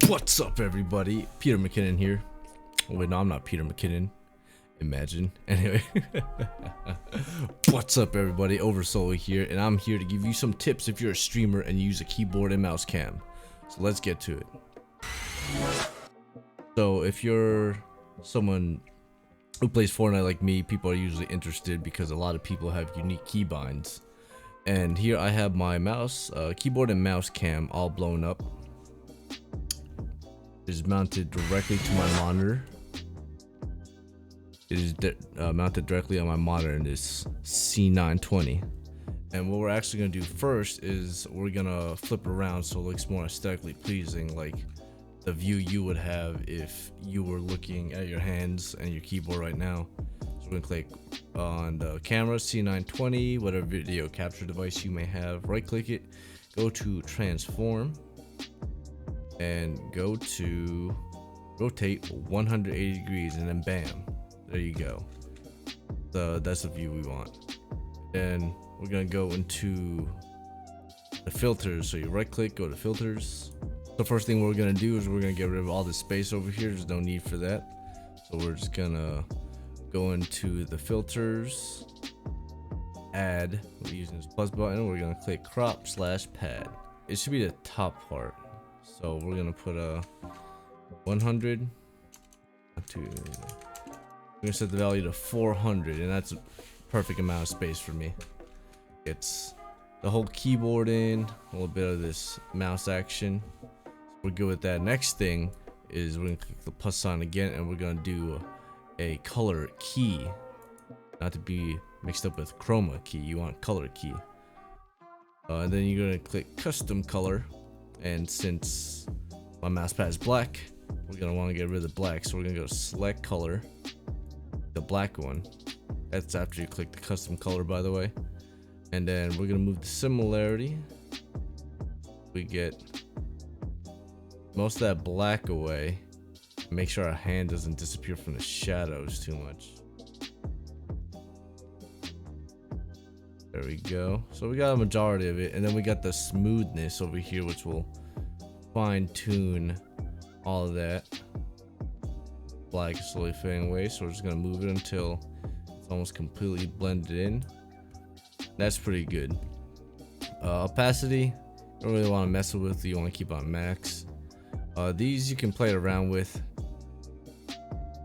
What's up, everybody? Peter McKinnon here. Oh, wait, no, I'm not Peter McKinnon. Imagine. Anyway. What's up, everybody? Oversoul here, and I'm here to give you some tips if you're a streamer and you use a keyboard and mouse cam. So let's get to it. So if you're someone who plays Fortnite like me, people are usually interested because a lot of people have unique keybinds. And here I have my mouse, keyboard and mouse cam all blown up. It is mounted directly to my monitor. It is mounted directly on my monitor in this C920. And what we're actually going to do first is we're going to flip it around so it looks more aesthetically pleasing, like the view you would have if you were looking at your hands and your keyboard right now. So we're going to click on the camera, C920, whatever video capture device you may have. Right click it, go to transform, and go to rotate 180 degrees, and then bam, there you go. That's the view we want. Then we're gonna go into the filters. So you right click, go to filters. The first thing we're gonna do is we're gonna get rid of all this space over here. There's no need for that. So we're just gonna go into the filters, add, we're using this plus button, we're gonna click crop/pad. It should be the top part. So we're gonna put a 100 to, we're gonna set the value to 400, and that's a perfect amount of space for me. It's the whole keyboard in, a little bit of this mouse action. So we're good with that. Next thing is we're gonna click the plus sign again, and we're gonna do a color key, not to be mixed up with chroma key. You want color key, and then you're gonna click custom color. And since my mouse pad is black, we're gonna want to get rid of the black, so we're gonna go select color, the black one. That's after you click the custom color, by the way. And then we're gonna move the similarity. We get most of that black away. Make sure our hand doesn't disappear from the shadows too much. There we go. So we got a majority of it, and then we got the smoothness over here, which will fine tune all of that. Black is slowly fading away, so we're just gonna move it until it's almost completely blended in. That's pretty good. Opacity, don't really want to mess with. You want to keep on max. These you can play around with.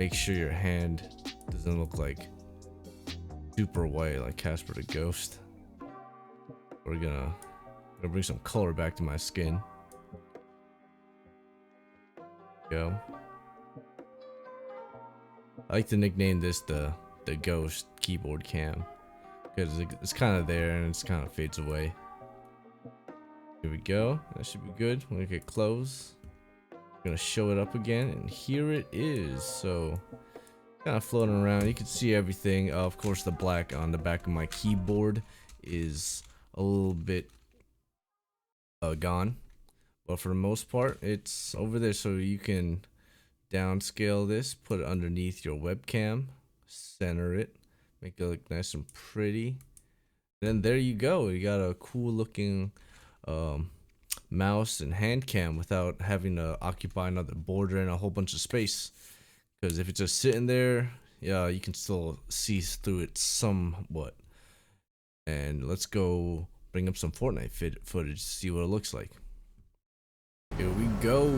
Make sure your hand doesn't look like super white like Casper the Ghost. We're gonna bring some color back to my skin. Go. I like to nickname this the Ghost keyboard cam because it's kind of there and it's kind of fades away. Here we go. That should be good. We're gonna get close. We're gonna show it up again, and here it is. So kind of floating around, you can see everything. Of course, the black on the back of my keyboard is a little bit gone, but for the most part it's over there. So you can downscale this, put it underneath your webcam, center it, make it look nice and pretty. Then there you go, you got a cool looking mouse and hand cam without having to occupy another border and a whole bunch of space. Because if it's just sitting there, yeah, you can still see through it somewhat. And let's go bring up some Fortnite footage to see what it looks like. Here we go.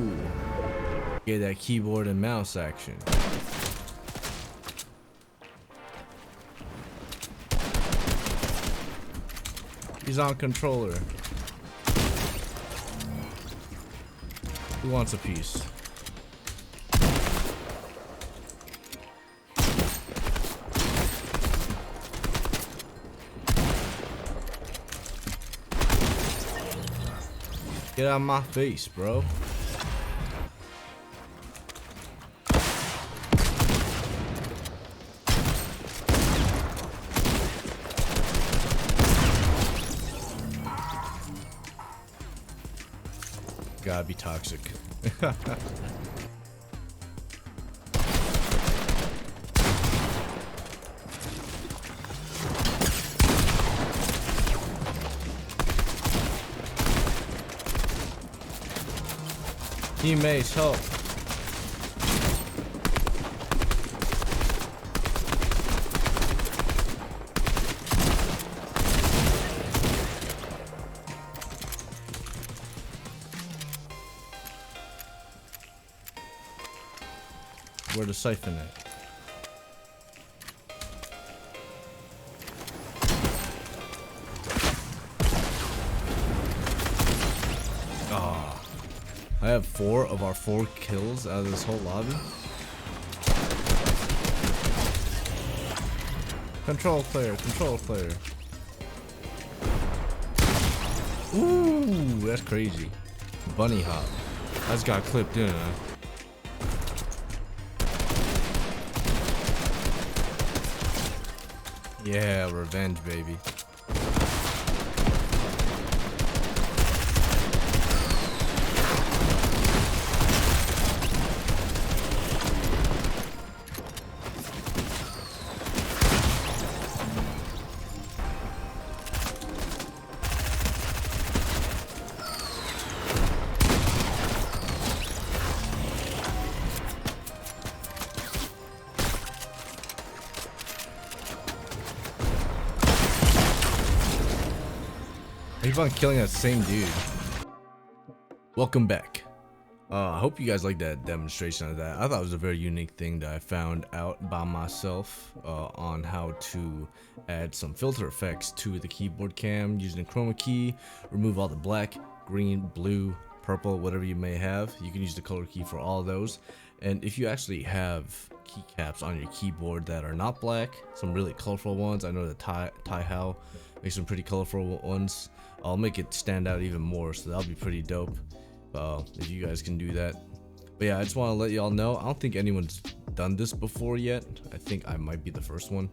Get that keyboard and mouse action. He's on controller. Who wants a piece? Get out of my face, bro. Gotta be toxic. Teammates, help. Where the siphon at? Ah, I have 4 of our 4 kills out of this whole lobby. Control player, control player. Ooh, that's crazy. Bunny hop. I just got clipped, didn't I? Yeah, revenge, baby. I keep on killing that same dude. Welcome back. I hope you guys like that demonstration of that. I thought it was a very unique thing that I found out by myself on how to add some filter effects to the keyboard cam using the chroma key. Remove all the black, green, blue, purple, whatever you may have. You can use the color key for all of those. And if you actually have keycaps on your keyboard that are not black, some really colorful ones. I know the Tai Hao makes some pretty colorful ones. I'll make it stand out even more, so that'll be pretty dope if you guys can do that. But yeah, I just want to let y'all know, I don't think anyone's done this before yet. I think I might be the first one.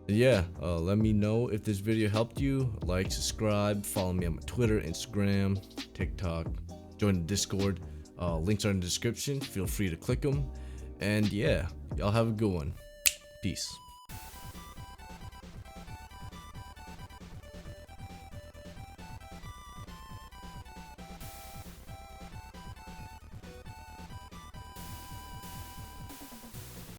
Yeah, let me know if this video helped you. Like, subscribe, follow me on my Twitter, Instagram, TikTok, join the Discord. Links are in the description. Feel free to click them. And yeah, y'all have a good one. Peace.